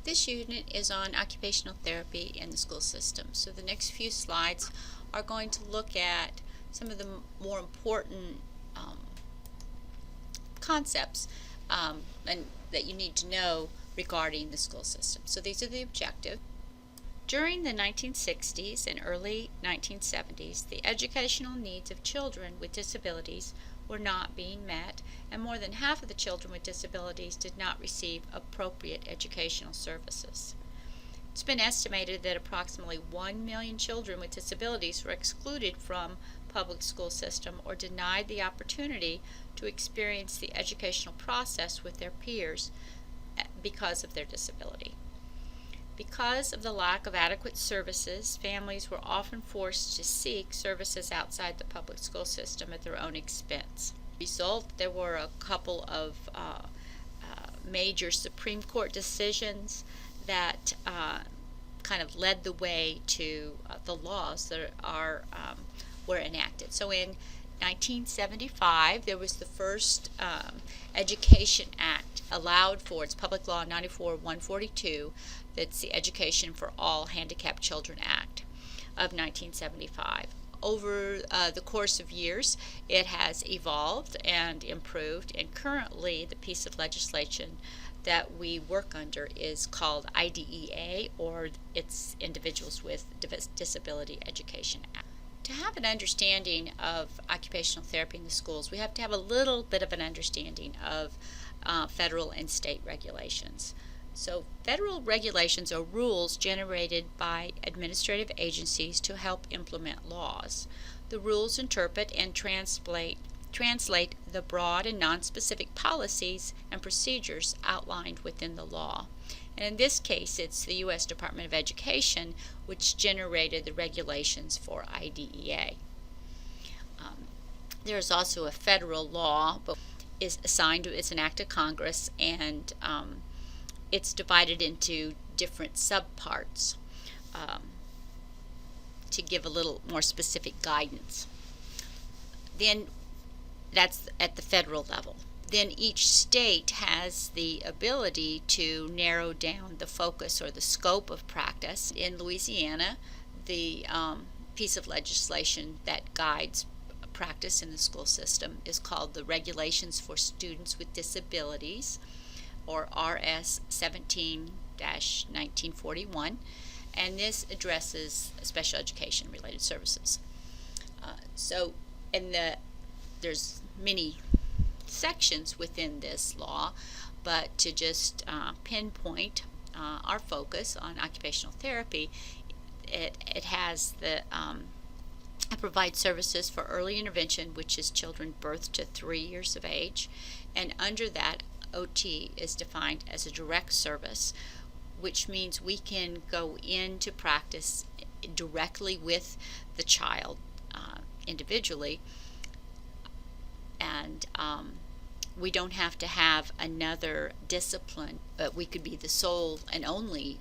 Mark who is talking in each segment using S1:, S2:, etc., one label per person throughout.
S1: This unit is on occupational therapy in the school system. So the next few slides are going to look at some of the more important concepts and that you need to know regarding the school system. So these are the objectives. During the 1960s and early 1970s, the educational needs of children with disabilities were not being met, and more than half of the children with disabilities did not receive appropriate educational services. It's been estimated that approximately 1 million children with disabilities were excluded from public school system or denied the opportunity to experience the educational process with their peers because of their disability. Because of the lack of adequate services, families were often forced to seek services outside the public school system at their own expense. As a result, there were a couple of major Supreme Court decisions that kind of led the way to the laws that were enacted. So in 1975, there was the first Education Act allowed for. It's Public Law 94-142. That's the Education for All Handicapped Children Act of 1975. Over the course of years, it has evolved and improved, and currently the piece of legislation that we work under is called IDEA, or it's Individuals with Disability Education Act. To have an understanding of occupational therapy in the schools, we have to have a little bit of an understanding of federal and state regulations. So federal regulations are rules generated by administrative agencies to help implement laws. The rules interpret and translate the broad and nonspecific policies and procedures outlined within the law. And in this case, it's the U.S. Department of Education which generated the regulations for IDEA. There's also a federal law, but it's an act of Congress, and it's divided into different subparts to give a little more specific guidance. Then that's at the federal level. Then each state has the ability to narrow down the focus or the scope of practice. In Louisiana, the piece of legislation that guides practice in the school system is called the Regulations for Students with Disabilities, or RS 17-1941, and this addresses special education related services. There's many sections within this law, but to just pinpoint our focus on occupational therapy, it has it provides services for early intervention, which is children birth to 3 years of age, and under that, OT is defined as a direct service, which means we can go into practice directly with the child individually, and we don't have to have another discipline, but we could be the sole and only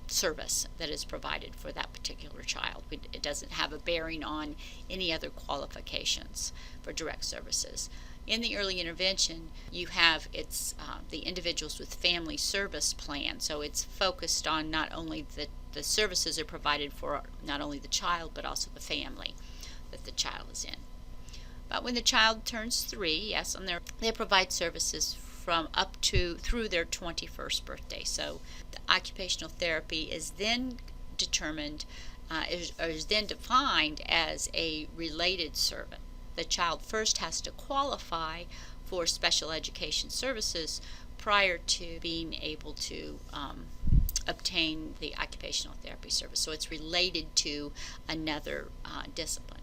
S1: service that is provided for that particular child. It doesn't have a bearing on any other qualifications for direct services. In the early intervention, you have the Individuals with Family Service Plan, so it's focused on not only the services are provided for not only the child but also the family that the child is in. But when the child turns 3, yes, they provide services from up to through their 21st birthday. So the occupational therapy is then determined, is then defined as a related service. The child first has to qualify for special education services prior to being able to obtain the occupational therapy service. So it's related to another discipline.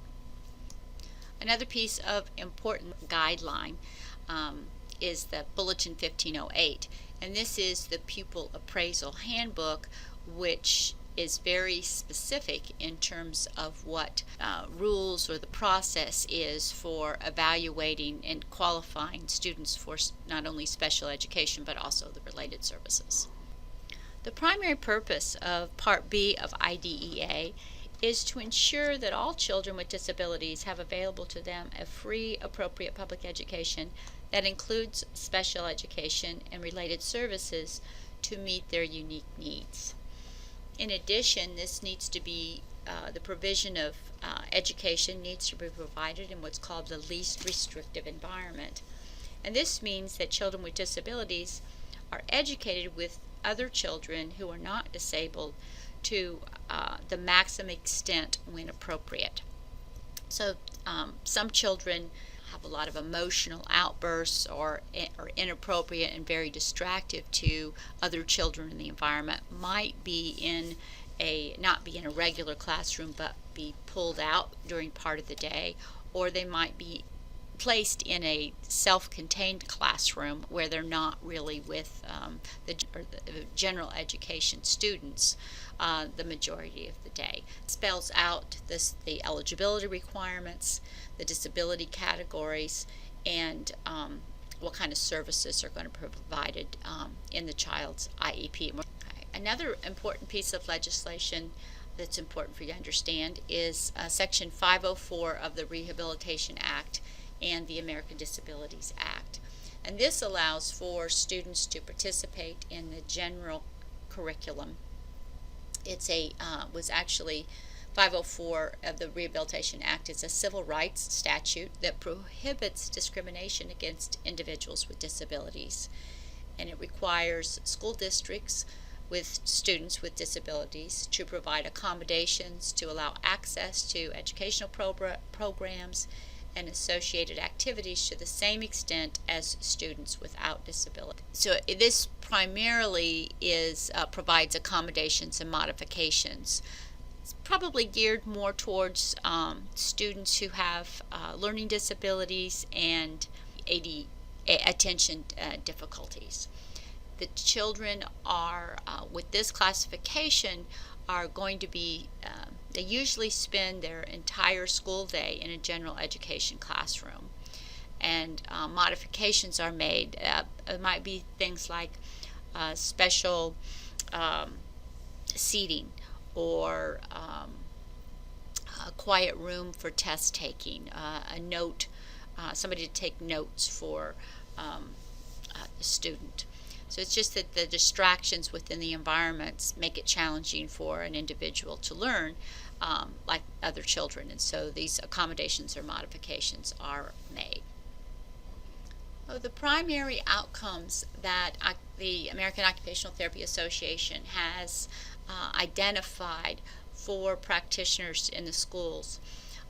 S1: Another piece of important guideline is the Bulletin 1508, and this is the Pupil Appraisal Handbook, which is very specific in terms of what rules or the process is for evaluating and qualifying students for not only special education but also the related services. The primary purpose of Part B of IDEA is to ensure that all children with disabilities have available to them a free, appropriate public education that includes special education and related services to meet their unique needs. In addition, this needs to be the provision of education needs to be provided in what's called the least restrictive environment. And this means that children with disabilities are educated with other children who are not disabled to the maximum extent when appropriate. So some children have a lot of emotional outbursts or are inappropriate and very distractive to other children in the environment, might be in not be in a regular classroom but be pulled out during part of the day, or they might be placed in a self-contained classroom where they're not really with the general education students the majority of the day. It spells out the eligibility requirements, the disability categories, and what kind of services are going to be provided in the child's IEP. Another important piece of legislation that's important for you to understand is Section 504 of the Rehabilitation Act and the American Disabilities Act. And this allows for students to participate in the general curriculum. It's was actually 504 of the Rehabilitation Act. It's a civil rights statute that prohibits discrimination against individuals with disabilities. And it requires school districts with students with disabilities to provide accommodations to allow access to educational programs and associated activities to the same extent as students without disability. So this primarily provides accommodations and modifications. It's probably geared more towards students who have learning disabilities and attention difficulties. The children are, with this classification, are going to be, they usually spend their entire school day in a general education classroom. And modifications are made. It might be things like special seating, or a quiet room for test taking, somebody to take notes for the student. So it's just that the distractions within the environments make it challenging for an individual to learn like other children, and so these accommodations or modifications are made. The primary outcomes that the American Occupational Therapy Association has identified for practitioners in the schools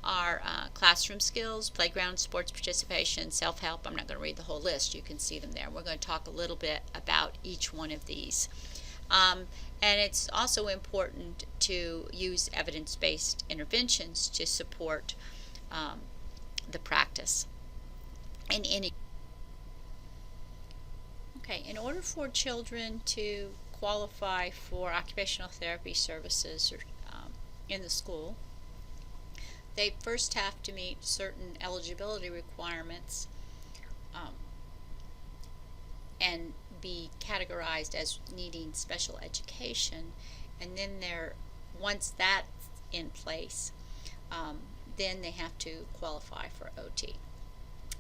S1: are classroom skills, playground sports participation, self-help. I'm not going to read the whole list. You can see them there. We're going to talk a little bit about each one of these. And it's also important to use evidence-based interventions to support the practice. In order for children to qualify for occupational therapy services in the school, they first have to meet certain eligibility requirements and be categorized as needing special education. And then once that's in place, then they have to qualify for OT.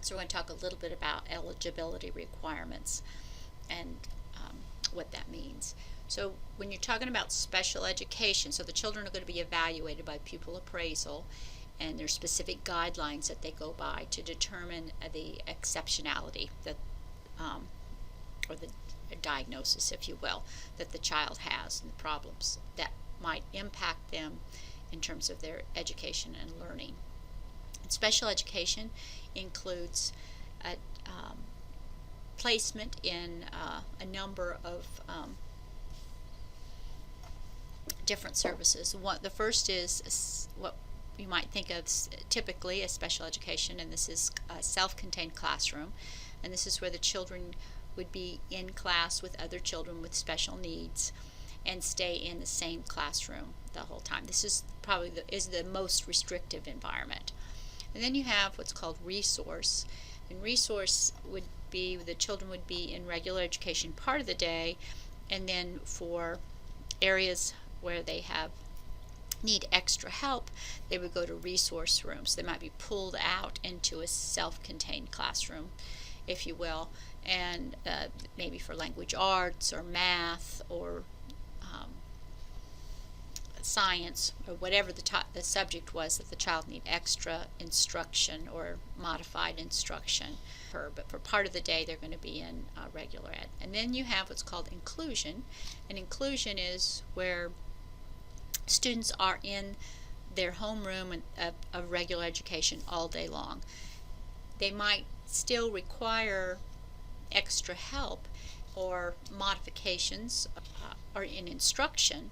S1: So we're going to talk a little bit about eligibility requirements and what that means. So when you're talking about special education, so the children are going to be evaluated by pupil appraisal, and there's specific guidelines that they go by to determine the exceptionality that, or the diagnosis, if you will, that the child has and the problems that might impact them in terms of their education and learning. And special education includes placement in a number of different services. The first is what you might think of typically as special education, and this is a self-contained classroom, and this is where the children would be in class with other children with special needs and stay in the same classroom the whole time. This is probably the most restrictive environment. And then you have what's called resource, and resource would be the children would be in regular education part of the day, and then for areas where they need extra help, they would go to resource rooms. They might be pulled out into a self-contained classroom, if you will, and maybe for language arts or math or science or whatever the subject was that the child need extra instruction or modified instruction. But for part of the day they're going to be in regular ed. And then you have what's called inclusion. And inclusion is where students are in their homeroom of regular education all day long. They might still require extra help or modifications or in instruction,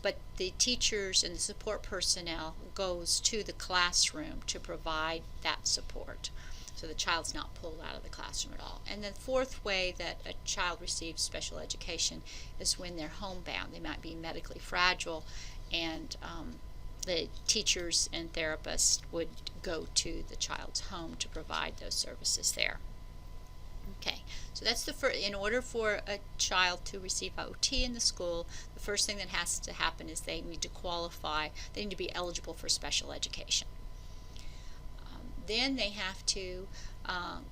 S1: but the teachers and the support personnel goes to the classroom to provide that support. So the child's not pulled out of the classroom at all. And the fourth way that a child receives special education is when they're homebound. They might be medically fragile, and the teachers and therapists would go to the child's home to provide those services there. Okay, so that's the first. In order for a child to receive OT in the school, the first thing that has to happen is they need to qualify. They need to be eligible for special education. Then they have to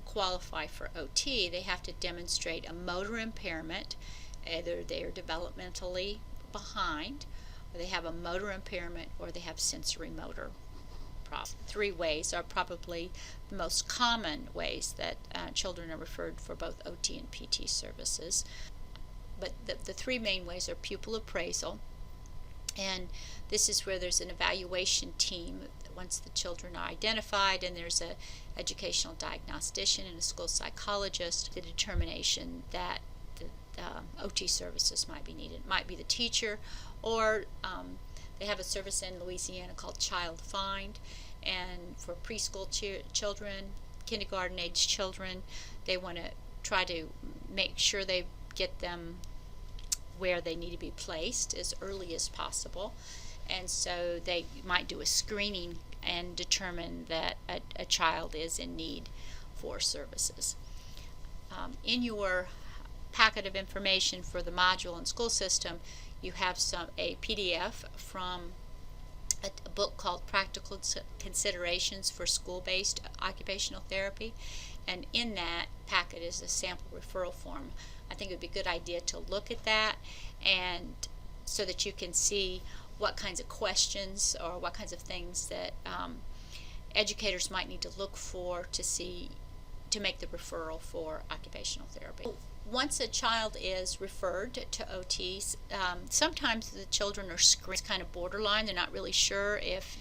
S1: qualify for OT. They have to demonstrate a motor impairment. Either they are developmentally behind, or they have a motor impairment, or they have sensory motor problems. Three ways are probably the most common ways that children are referred for both OT and PT services. But the three main ways are pupil appraisal, and this is where there's an evaluation team once the children are identified, and there's a educational diagnostician and a school psychologist, the determination that the OT services might be needed. It might be the teacher, or they have a service in Louisiana called Child Find, and for preschool children, kindergarten age children, they want to try to make sure they get them where they need to be placed as early as possible. And so they might do a screening and determine that a child is in need for services. In your packet of information for the module and school system, you have a PDF from a book called Practical Considerations for School-Based Occupational Therapy, and in that packet is a sample referral form. I think it would be a good idea to look at that, and so that you can see what kinds of questions or what kinds of things that educators might need to look for to make the referral for occupational therapy. Once a child is referred to OTs, sometimes the children are screened kind of borderline. They're not really sure if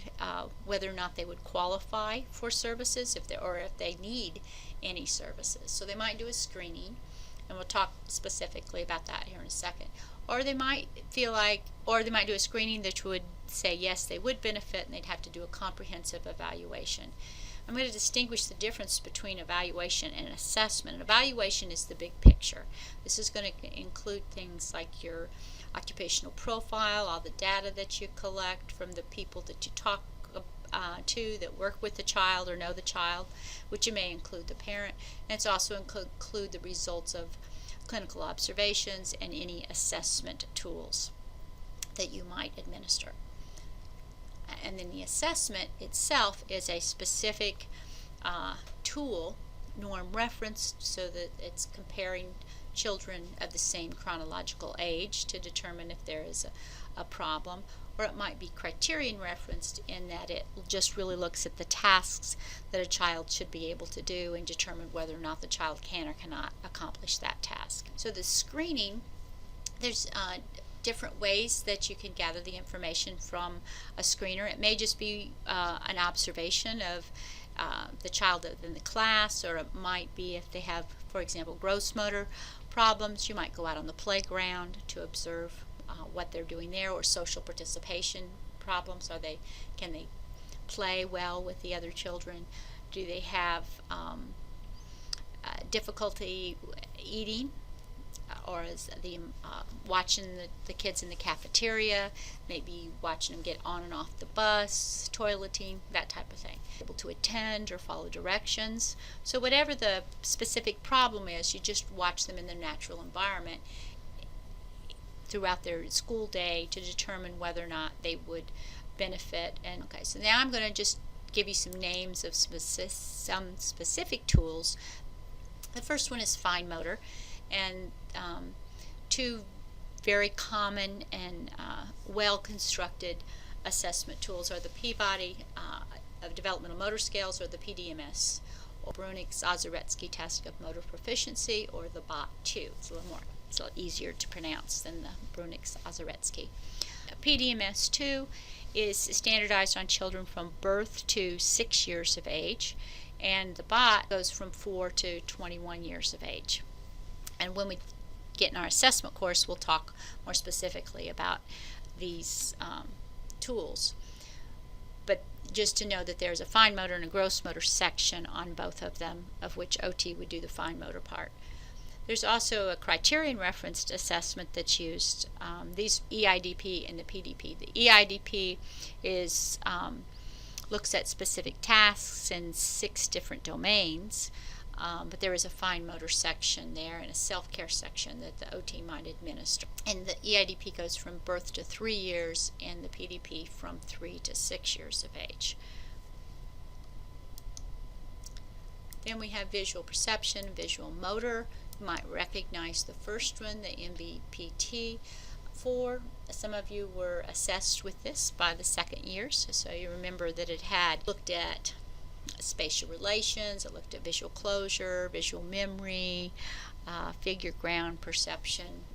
S1: whether or not they would qualify for services, if they need any services. So they might do a screening, and we'll talk specifically about that here in a second. Or they might do a screening that would say yes, they would benefit, and they'd have to do a comprehensive evaluation. I'm going to distinguish the difference between evaluation and assessment. An evaluation is the big picture. This is going to include things like your occupational profile, all the data that you collect from the people that you talk to that work with the child or know the child, which it may include the parent, and it's also include the results of clinical observations and any assessment tools that you might administer. And then the assessment itself is a specific tool, norm referenced, so that it's comparing children of the same chronological age to determine if there is a problem, or it might be criterion referenced in that it just really looks at the tasks that a child should be able to do and determine whether or not the child can or cannot accomplish that task. So the screening, there's different ways that you can gather the information from a screener. It may just be an observation of the child in the class, or it might be if they have, for example, gross motor problems, you might go out on the playground to observe what they're doing there, or social participation problems. Can they play well with the other children? Do they have difficulty eating? Or is watching the kids in the cafeteria, maybe watching them get on and off the bus, toileting, that type of thing. Able to attend or follow directions. So whatever the specific problem is, you just watch them in their natural environment throughout their school day to determine whether or not they would benefit. And okay, so now I'm going to just give you some names of some specific tools The first one is fine motor, and two very common and well-constructed assessment tools are the Peabody of Developmental Motor Scales, or the PDMS, or Bruininks-Ozoretsky Test of Motor Proficiency, or the BOT-2. It's a little easier to pronounce than the Bruininks-Ozoretsky. PDMS-2 is standardized on children from birth to 6 years of age, and the BOT goes from 4 to 21 years of age. And when we get in our assessment course, we'll talk more specifically about these tools. But just to know that there's a fine motor and a gross motor section on both of them, of which OT would do the fine motor part. There's also a criterion referenced assessment that's used. These EIDP and the PDP. The EIDP is looks at specific tasks in 6 different domains, but there is a fine motor section there and a self-care section that the OT might administer. And the EIDP goes from birth to 3 years, and the PDP from 3 to 6 years of age. Then we have visual perception, visual motor. You might recognize the first one, the MVPT 4. Some of you were assessed with this by the second years, so you remember that it had looked at spatial relations, it looked at visual closure, visual memory, figure ground perception.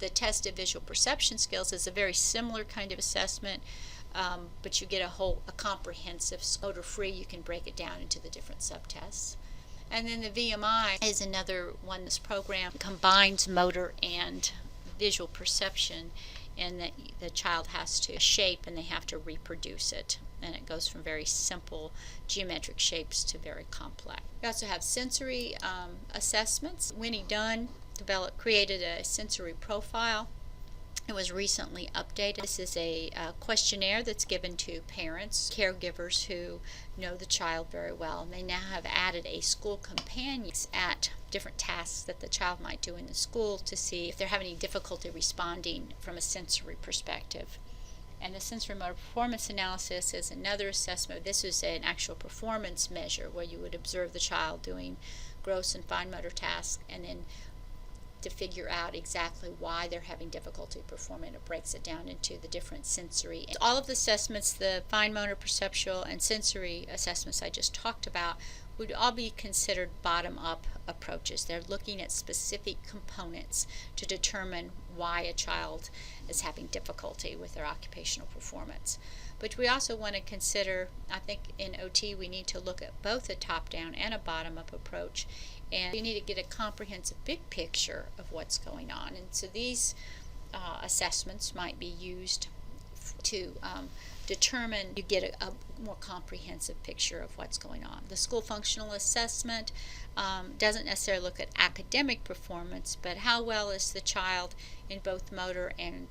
S1: The test of visual perception skills is a very similar kind of assessment, but you get a comprehensive motor free. You can break it down into the different subtests. And then the VMI is another one. This program combines motor and visual perception, and that the child has to shape and they have to reproduce it. And it goes from very simple geometric shapes to very complex. We also have sensory assessments. Winnie Dunn created a sensory profile. It was recently updated. This is a questionnaire that's given to parents, caregivers who know the child very well, and they now have added a school companion at different tasks that the child might do in the school to see if they're having any difficulty responding from a sensory perspective. And the sensory motor performance analysis is another assessment. This is an actual performance measure where you would observe the child doing gross and fine motor tasks, and then to figure out exactly why they're having difficulty performing. It breaks it down into the different sensory. All of the assessments, the fine motor, perceptual, and sensory assessments I just talked about, would all be considered bottom-up approaches. They're looking at specific components to determine why a child is having difficulty with their occupational performance. But we also want to consider, I think in OT we need to look at both a top-down and a bottom-up approach, and you need to get a comprehensive big picture of what's going on. And so these assessments might be used to determine, you get a more comprehensive picture of what's going on. The school functional assessment doesn't necessarily look at academic performance, but how well is the child in both motor and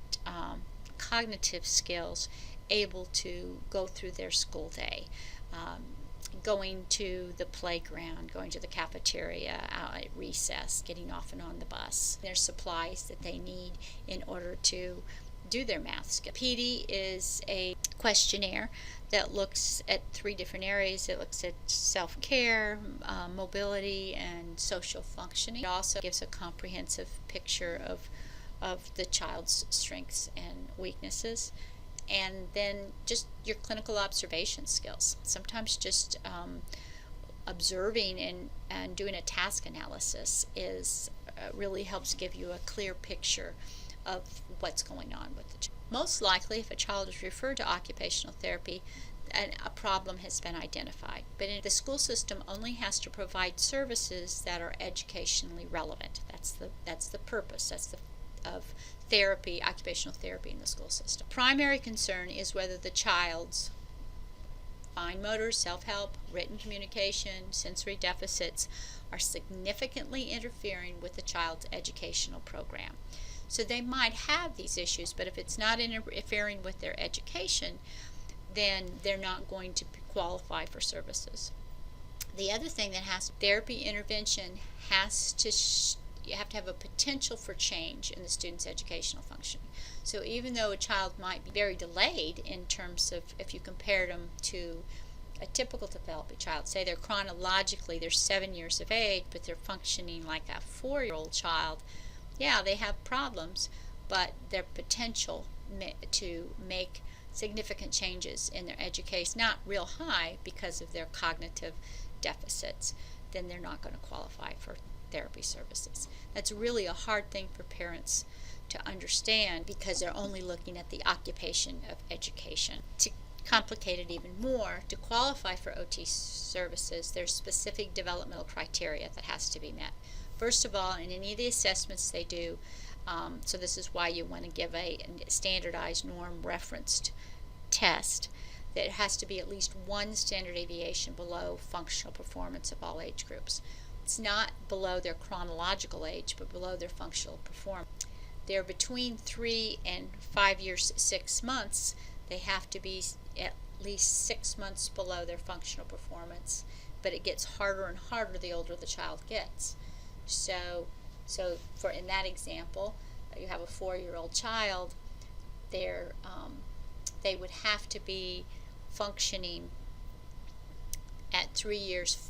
S1: cognitive skills able to go through their school day, going to the playground, going to the cafeteria, out at recess, getting off and on the bus. There's supplies that they need in order to do their math skills. PD is a questionnaire that looks at 3 different areas. It looks at self-care, mobility, and social functioning. It also gives a comprehensive picture of the child's strengths and weaknesses. And then just your clinical observation skills. Sometimes just observing and doing a task analysis really helps give you a clear picture of what's going on with the child. Most likely, if a child is referred to occupational therapy, a problem has been identified. But the school system only has to provide services that are educationally relevant. That's the purpose. Of therapy, occupational therapy in the school system. Primary concern is whether the child's fine motor, self-help, written communication, sensory deficits are significantly interfering with the child's educational program. So they might have these issues, but if it's not interfering with their education, then they're not going to qualify for services. The other thing that therapy intervention you have to have a potential for change in the student's educational functioning. So even though a child might be very delayed in terms of, if you compared them to a typical developing child, say they're chronologically, they're 7 years of age, but they're functioning like a 4-year-old child, yeah, they have problems, but their potential to make significant changes in their education is not real high because of their cognitive deficits, then they're not going to qualify for therapy services. That's really a hard thing for parents to understand because they're only looking at the occupation of education. To complicate it even more, to qualify for OT services, there's specific developmental criteria that has to be met. First of all, in any of the assessments they do, so this is why you want to give a standardized norm referenced test, that it has to be at least 1 standard deviation below functional performance of all age groups. It's not below their chronological age, but below their functional performance. They're between 3 and 5 years, 6 months. They have to be at least 6 months below their functional performance, but it gets harder and harder the older the child gets. So for in that example, you have a 4-year-old child, they would have to be functioning at 3 years,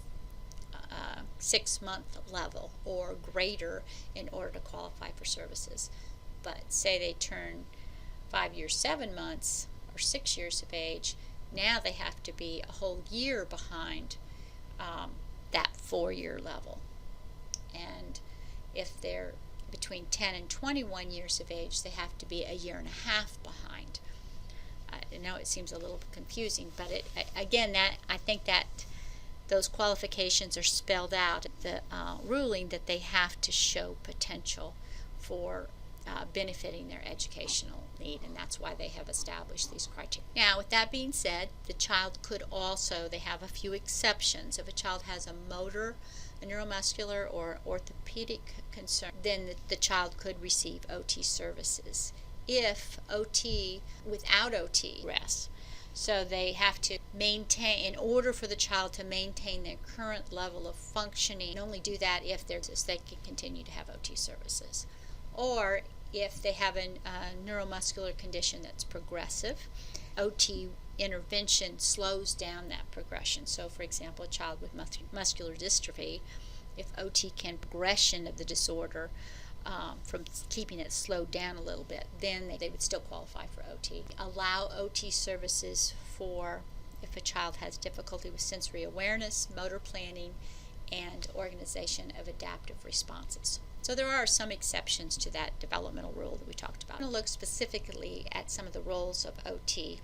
S1: 6-month level or greater in order to qualify for services. But say they turn 5 years, 7 months, or 6 years of age, now they have to be a whole year behind that 4-year level. And if they're between 10 and 21 years of age, they have to be a year and a half behind. I know it seems a little confusing, but again, I think that those qualifications are spelled out in the ruling, that they have to show potential for benefiting their educational need, and that's why they have established these criteria. Now, with that being said, the child could also, they have a few exceptions. If a child has a motor, a neuromuscular, or orthopedic concern, then the child could receive OT services. If OT, without OT, rests. So they have to maintain, in order for the child to maintain their current level of functioning, and only do that if they can continue to have OT services. Or if they have a neuromuscular condition that's progressive, OT intervention slows down that progression. So for example, a child with muscular dystrophy, if OT can progression of the disorder from keeping it slowed down a little bit, then they would still qualify for OT. Allow OT services for if a child has difficulty with sensory awareness, motor planning, and organization of adaptive responses. So there are some exceptions to that developmental rule that we talked about. I'm going to look specifically at some of the roles of OT.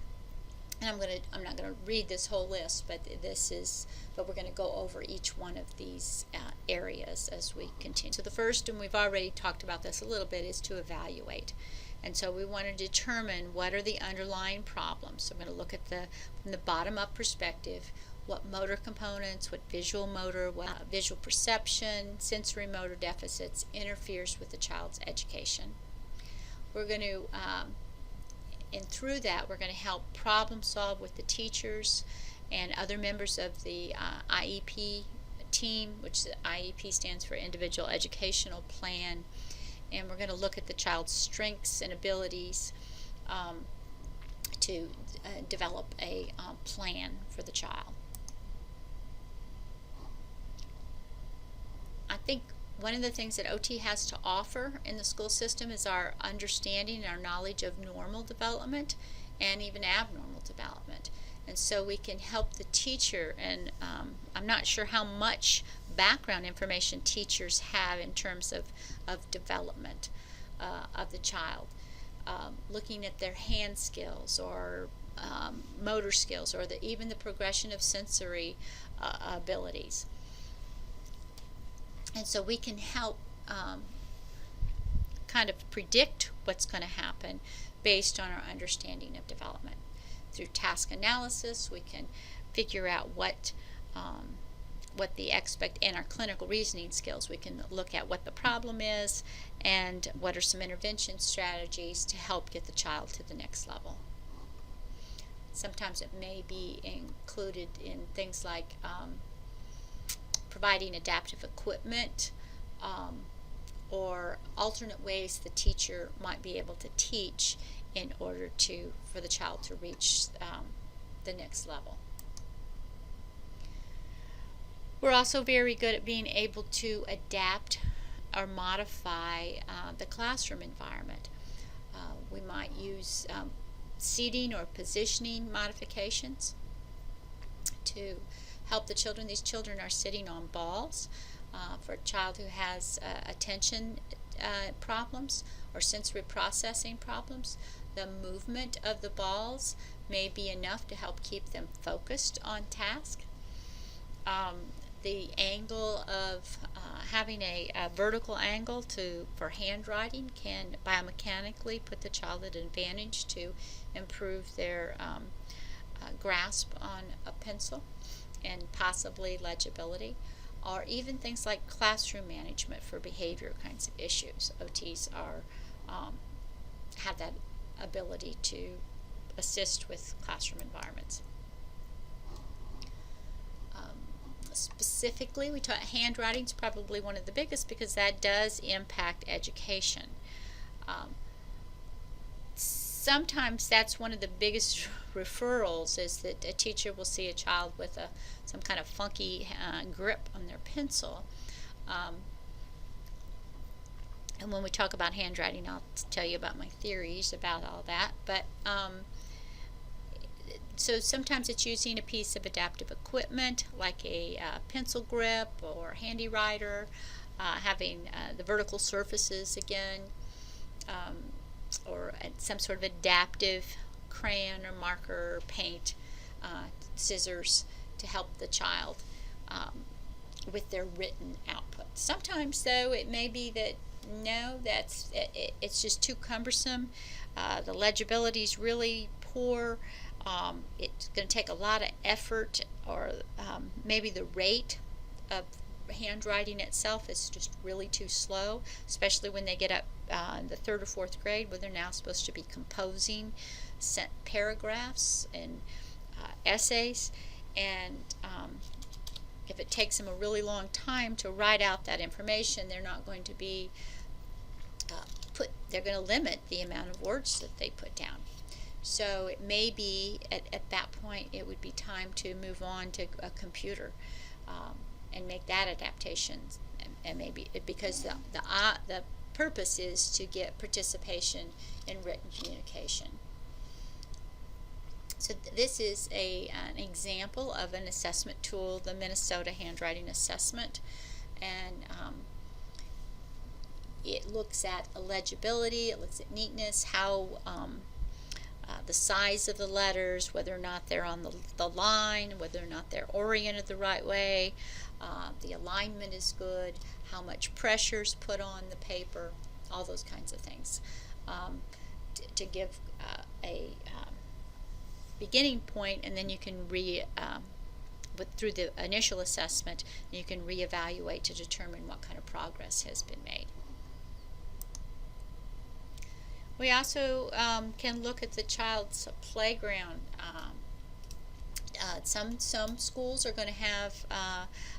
S1: And I'm not going to read this whole list, but we're going to go over each one of these areas as we continue. So the first, and we've already talked about this a little bit, is to evaluate. And so we want to determine what are the underlying problems. So I'm going to look at from the bottom-up perspective, what motor components, what visual motor, what visual perception, sensory motor deficits interferes with the child's education. We're going to and through that, we're going to help problem solve with the teachers and other members of the IEP team, which the IEP stands for Individual Educational Plan. And we're going to look at the child's strengths and abilities to develop a plan for the child. I think one of the things that OT has to offer in the school system is our understanding and our knowledge of normal development and even abnormal development. And so we can help the teacher, and I'm not sure how much background information teachers have in terms of development of the child. Looking at their hand skills or motor skills, or even the progression of sensory abilities. And so we can help kind of predict what's going to happen based on our understanding of development. Through task analysis, we can figure out what the and our clinical reasoning skills. We can look at what the problem is and what are some intervention strategies to help get the child to the next level. Sometimes it may be included in things like providing adaptive equipment or alternate ways the teacher might be able to teach in order for the child to reach the next level. We're also very good at being able to adapt or modify the classroom environment. We might use seating or positioning modifications to help the children. These children are sitting on balls. For a child who has attention problems or sensory processing problems, the movement of the balls may be enough to help keep them focused on task. The angle of having a vertical angle for handwriting can biomechanically put the child at an advantage to improve their grasp on a pencil and possibly legibility, or even things like classroom management for behavior kinds of issues. OTs have that ability to assist with classroom environments. Specifically, we taught handwriting is probably one of the biggest because that does impact education. Sometimes that's one of the biggest referrals, is that a teacher will see a child with some kind of funky grip on their pencil. And when we talk about handwriting, I'll tell you about my theories about all that. But so sometimes it's using a piece of adaptive equipment like a pencil grip or handy writer, having the vertical surfaces again, or some sort of adaptive crayon or marker or paint, scissors to help the child with their written output. Sometimes, though, it may be that no, it's just too cumbersome. The legibility is really poor. It's going to take a lot of effort, or maybe the rate of handwriting itself is just really too slow, especially when they get up in the 3rd or 4th grade, where they're now supposed to be composing paragraphs and essays. And if it takes them a really long time to write out that information, they're not going to be they're going to limit the amount of words that they put down. So it may be at that point it would be time to move on to a computer and make that adaptation, and maybe because the purpose is to get participation in written communication. So this is an example of an assessment tool, the Minnesota Handwriting Assessment, and it looks at legibility, it looks at neatness, how the size of the letters, whether or not they're on the line, whether or not they're oriented the right way, the alignment is good, how much pressure is put on the paper, all those kinds of things, to give a beginning point, and then you can through the initial assessment, you can reevaluate to determine what kind of progress has been made. We also can look at the child's playground. Some schools are going to have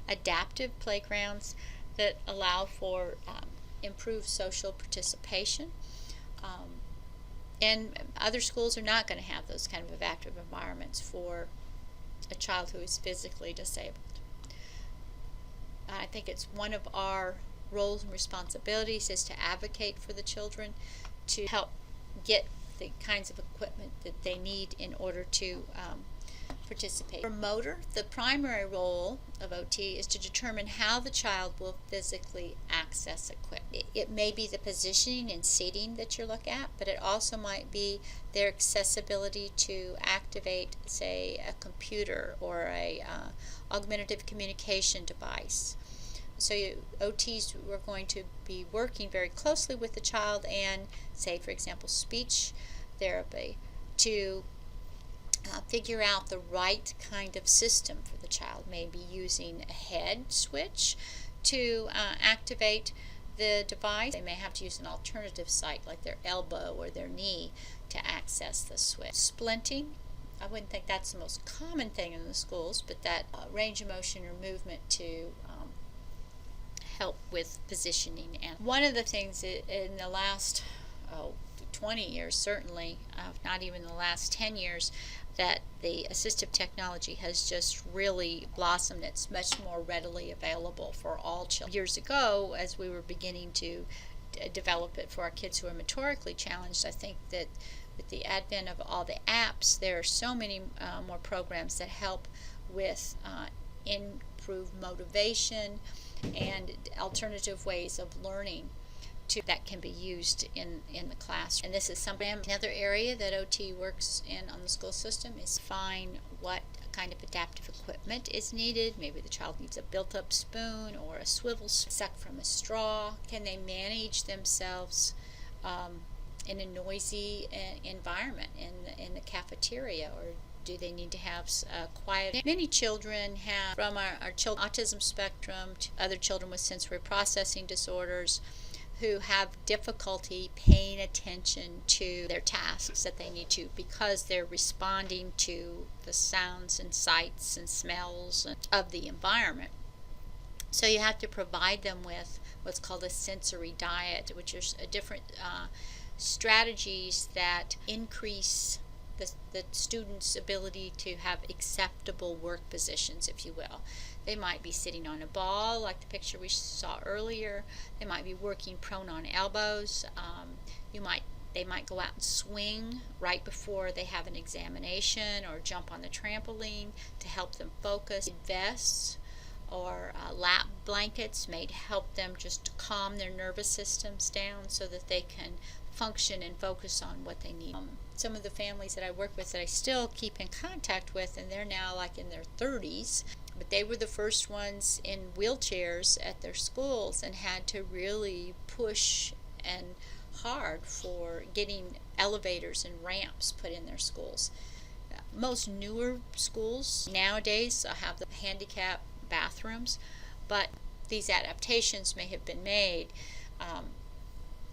S1: adaptive playgrounds that allow for improved social participation. And other schools are not going to have those kind of adaptive environments for a child who is physically disabled. I think it's one of our roles and responsibilities is to advocate for the children, to help get the kinds of equipment that they need in order to participate. For motor, the primary role of OT is to determine how the child will physically access equipment. It may be the positioning and seating that you look at, but it also might be their accessibility to activate, say, a computer or a augmentative communication device. So OTs are going to be working very closely with the child and, say, for example, speech therapy to figure out the right kind of system for the child, maybe using a head switch to activate the device. They may have to use an alternative site like their elbow or their knee to access the switch. Splinting, I wouldn't think that's the most common thing in the schools, but that range of motion or movement to help with positioning. And one of the things in the last 20 years, certainly, not even the last 10 years, that the assistive technology has just really blossomed. It's much more readily available for all children. Years ago, as we were beginning to develop it for our kids who are motorically challenged, I think that with the advent of all the apps, there are so many more programs that help with improved motivation and alternative ways of learning that can be used in the classroom. And this is another area that OT works in on the school system is find what kind of adaptive equipment is needed. Maybe the child needs a built-up spoon or a swivel suck from a straw. Can they manage themselves in a noisy environment in the cafeteria, or do they need to have quiet? Many children have, from our autism spectrum to other children with sensory processing disorders, who have difficulty paying attention to their tasks that they need to because they're responding to the sounds and sights and smells of the environment. So you have to provide them with what's called a sensory diet, which is a different strategies that increase the student's ability to have acceptable work positions, if you will. They might be sitting on a ball, like the picture we saw earlier. They might be working prone on elbows. They might go out and swing right before they have an examination, or jump on the trampoline to help them focus. Vests or lap blankets may help them just calm their nervous systems down so that they can function and focus on what they need. Some of the families that I work with that I still keep in contact with, and they're now like in their 30s, but they were the first ones in wheelchairs at their schools and had to really push and hard for getting elevators and ramps put in their schools. Most newer schools nowadays have the handicap bathrooms, but these adaptations may have been made.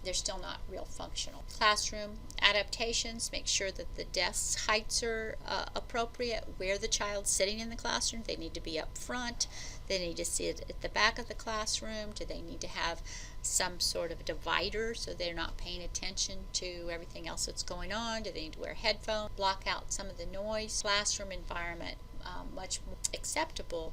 S1: They're still not real functional. Classroom adaptations, make sure that the desk heights are appropriate where the child's sitting in the classroom. They need to be up front. They need to sit at the back of the classroom. Do they need to have some sort of divider so they're not paying attention to everything else that's going on? Do they need to wear headphones? Block out some of the noise. Classroom environment much more acceptable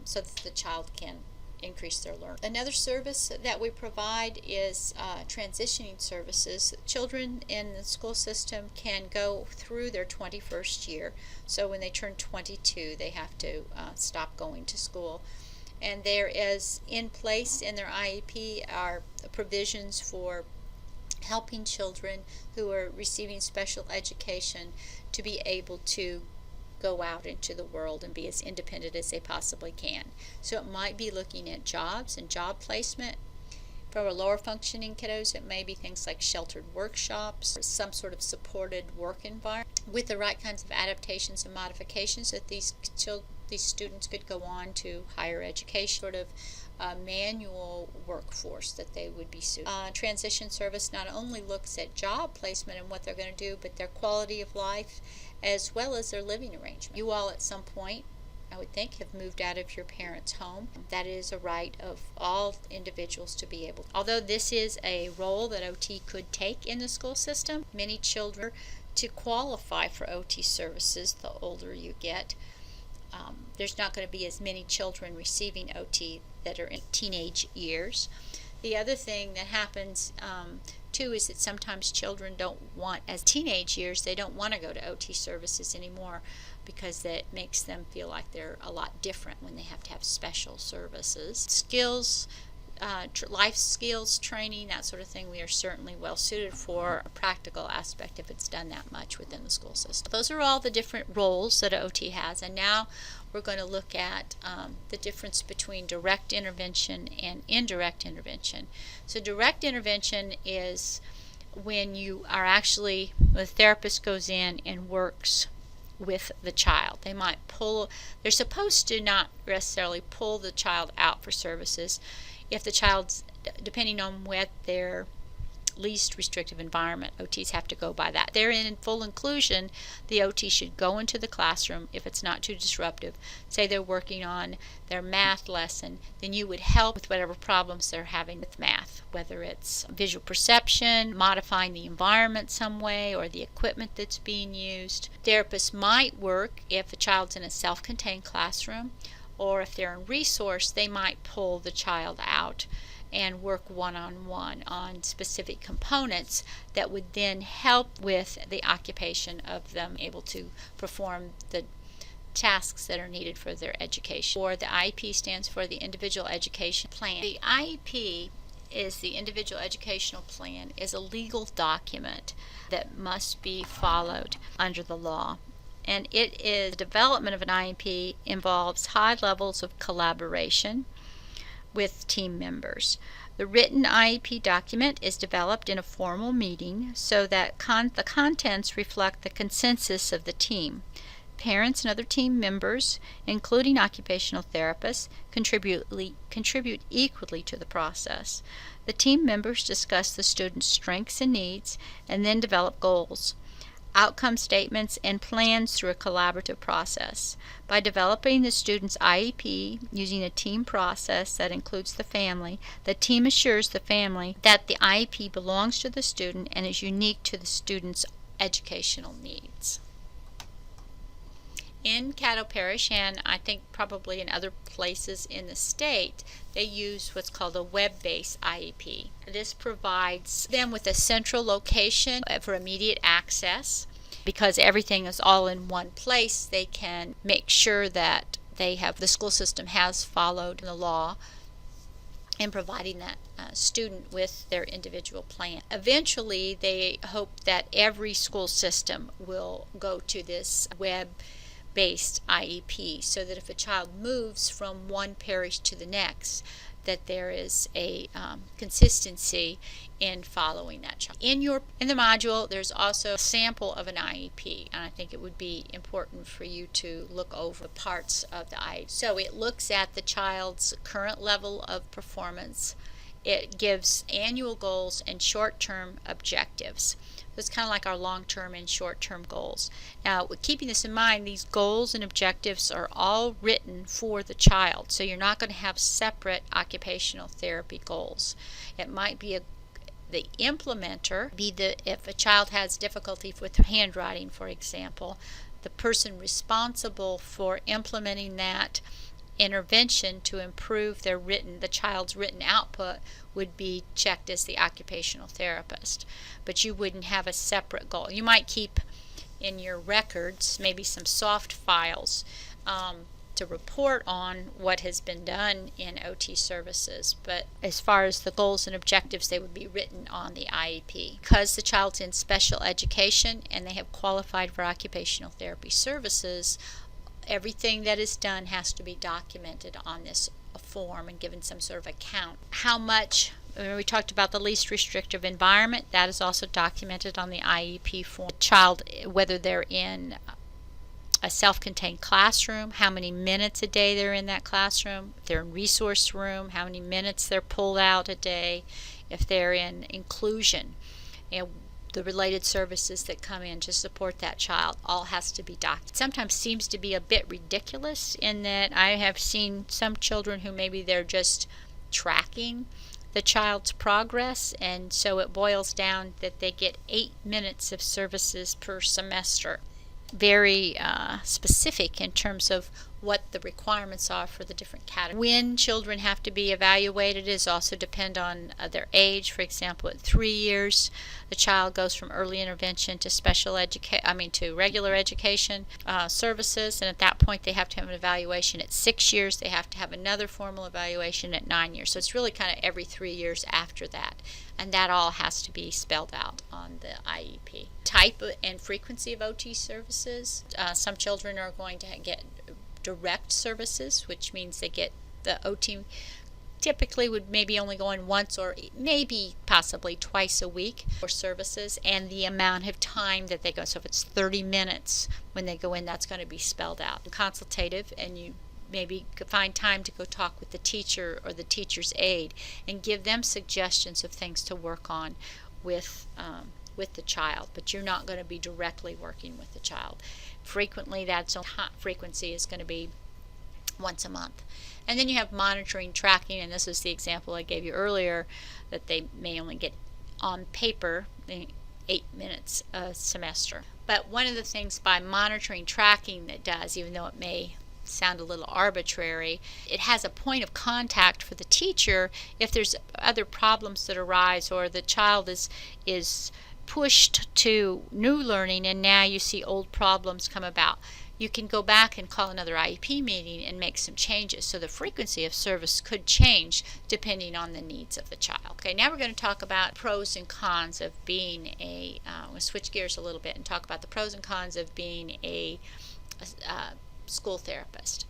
S1: so that the child can increase their learning. Another service that we provide is transitioning services. Children in the school system can go through their 21st year. So when they turn 22, they have to stop going to school. And there is in place in their IEP are provisions for helping children who are receiving special education to be able to go out into the world and be as independent as they possibly can. So it might be looking at jobs and job placement. For our lower functioning kiddos, it may be things like sheltered workshops, or some sort of supported work environment with the right kinds of adaptations and modifications that these students could go on to higher education, sort of manual workforce that they would be suited. Transition service not only looks at job placement and what they're going to do, but their quality of life as well as their living arrangement. You all at some point, I would think, have moved out of your parents' home. That is a right of all individuals to be able to. Although this is a role that OT could take in the school system, many children, to qualify for OT services, the older you get, there's not going to be as many children receiving OT that are in teenage years. The other thing that happens too is that sometimes children don't want, as teenage years, they don't want to go to OT services anymore because that makes them feel like they're a lot different when they have to have special services. Skills, life skills training, that sort of thing, we are certainly well suited for a practical aspect if it's done that much within the school system. Those are all the different roles that OT has, and now we're going to look at the difference between direct intervention and indirect intervention. So direct intervention is when you are actually, the therapist goes in and works with the child. They might they're supposed to not necessarily pull the child out for services if the child's, depending on what their least restrictive environment. OTs have to go by that. They're in full inclusion. The OT should go into the classroom if it's not too disruptive. Say they're working on their math lesson, then you would help with whatever problems they're having with math, whether it's visual perception, modifying the environment some way, or the equipment that's being used. Therapists might work if a child's in a self-contained classroom, or if they're in resource, they might pull the child out and work one-on-one on specific components that would then help with the occupation of them able to perform the tasks that are needed for their education. Or the IEP stands for the Individual Education Plan. The IEP is the Individual Educational Plan, is a legal document that must be followed under the law. And it is, the development of an IEP involves high levels of collaboration with team members. The written IEP document is developed in a formal meeting so that the contents reflect the consensus of the team. Parents and other team members, including occupational therapists, contribute equally to the process. The team members discuss the student's strengths and needs and then develop goals, outcome statements, and plans through a collaborative process. By developing the student's IEP using a team process that includes the family, the team assures the family that the IEP belongs to the student and is unique to the student's educational needs. In Caddo Parish, and I think probably in other places in the state, they use what's called a web-based IEP. This provides them with a central location for immediate access. Because everything is all in one place, they can make sure that the school system has followed the law in providing that student with their individual plan. Eventually, they hope that every school system will go to this web-based IEP, so that if a child moves from one parish to the next, that there is a consistency in following that child. In the module, there's also a sample of an IEP, and I think it would be important for you to look over parts of the IEP. So it looks at the child's current level of performance. It gives annual goals and short-term objectives. So it's kind of like our long-term and short-term goals. Now, with keeping this in mind, these goals and objectives are all written for the child. So you're not going to have separate occupational therapy goals. It might be the implementer, if a child has difficulty with handwriting, for example, the person responsible for implementing that intervention to improve the child's written output would be checked as the occupational therapist. But you wouldn't have a separate goal. You might keep in your records maybe some soft files to report on what has been done in OT services, but as far as the goals and objectives, they would be written on the IEP. Because the child's in special education and they have qualified for occupational therapy services, everything that is done has to be documented on this form and given some sort of account. How much, we talked about the least restrictive environment, that is also documented on the IEP form. The child, whether they're in a self-contained classroom, how many minutes a day they're in that classroom, if they're in resource room, how many minutes they're pulled out a day, if they're in inclusion, and the related services that come in to support that child, all has to be documented. It sometimes seems to be a bit ridiculous in that I have seen some children who maybe they're just tracking the child's progress, and so it boils down that they get 8 minutes of services per semester. Very specific in terms of what the requirements are for the different categories. When children have to be evaluated is also depend on their age. For example, at 3 years, the child goes from early intervention to to regular education services, and at that point they have to have an evaluation. At 6 years, they have to have another formal evaluation. At 9 years, so it's really kind of every 3 years after that, and that all has to be spelled out on the IEP. Type and frequency of OT services. Some children are going to get direct services, which means they get the OT typically would maybe only go in once or maybe possibly twice a week for services, and the amount of time that they go. So if it's 30 minutes when they go in, that's going to be spelled out. Consultative, and you maybe could find time to go talk with the teacher or the teacher's aide and give them suggestions of things to work on, with the child, but you're not going to be directly working with the child. Frequently, that's high frequency is going to be once a month. And then you have monitoring, tracking, and this is the example I gave you earlier, that they may only get on paper 8 minutes a semester. But one of the things by monitoring, tracking that does, even though it may sound a little arbitrary, it has a point of contact for the teacher if there's other problems that arise, or the child is pushed to new learning and now you see old problems come about. You can go back and call another IEP meeting and make some changes. So the frequency of service could change depending on the needs of the child. Okay, now we're going to talk about pros and cons of being I'm going to switch gears a little bit and talk about the pros and cons of being a school therapist.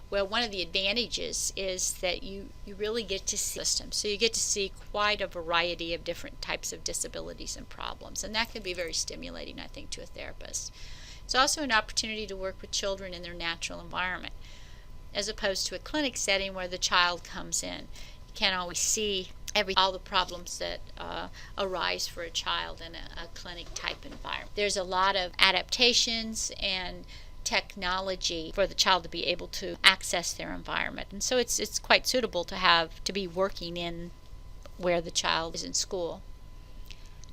S1: Well, one of the advantages is that you really get to see systems. So you get to see quite a variety of different types of disabilities and problems, and that can be very stimulating, I think, to a therapist. It's also an opportunity to work with children in their natural environment, as opposed to a clinic setting where the child comes in. You can't always see all the problems that arise for a child in a clinic type environment. There's a lot of adaptations and technology for the child to be able to access their environment, and so it's quite suitable to be working in where the child is in school.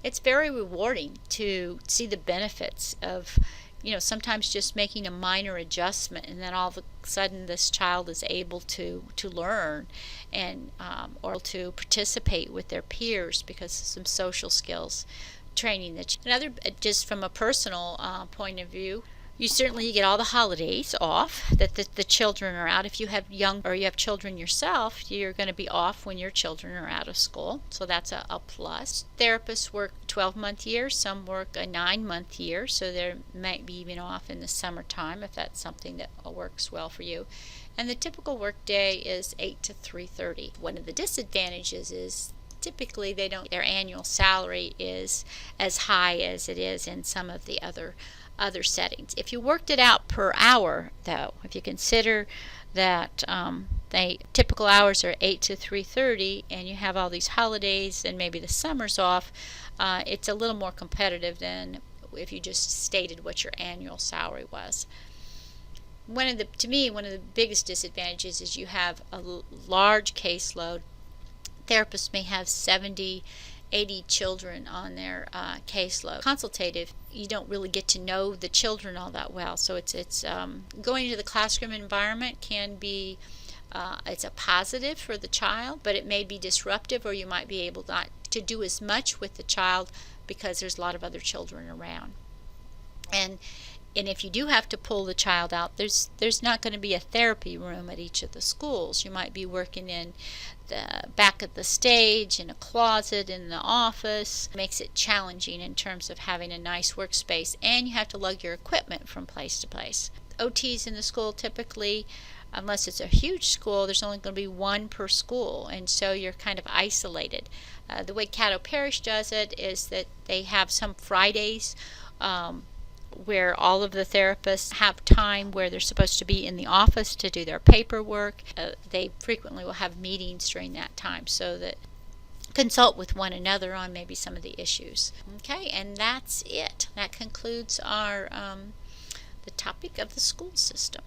S1: It's very rewarding to see the benefits of sometimes just making a minor adjustment, and then all of a sudden this child is able to learn and or to participate with their peers because of some social skills training. Another, just from a personal point of view, you get all the holidays off that the children are out. If you have you have children yourself, you're going to be off when your children are out of school. So that's a plus. Therapists work 12-month years, some work a 9-month year, so they might be even off in the summertime if that's something that works well for you. And the typical work day is 8 to 3:30. One of the disadvantages is typically their annual salary is as high as it is in some of the other settings. If you worked it out per hour, though, if you consider that typical hours are 8 to 3:30 and you have all these holidays and maybe the summer's off, it's a little more competitive than if you just stated what your annual salary was. To me, one of the biggest disadvantages is you have a large caseload. Therapists may have 70, 80 children on their caseload. Consultative, you don't really get to know the children all that well. So it's going into the classroom environment can be it's a positive for the child, but it may be disruptive, or you might be able not to do as much with the child because there's a lot of other children around. And if you do have to pull the child out, there's not going to be a therapy room at each of the schools. You might be working in the back of the stage, in a closet, in the office. It makes it challenging in terms of having a nice workspace, and you have to lug your equipment from place to place. OTs in the school typically, unless it's a huge school, there's only going to be one per school, and so you're kind of isolated. The way Caddo Parish does it is that they have some Fridays where all of the therapists have time where they're supposed to be in the office to do their paperwork. They frequently will have meetings during that time so that consult with one another on maybe some of the issues. Okay, and that's it. That concludes our the topic of the school system.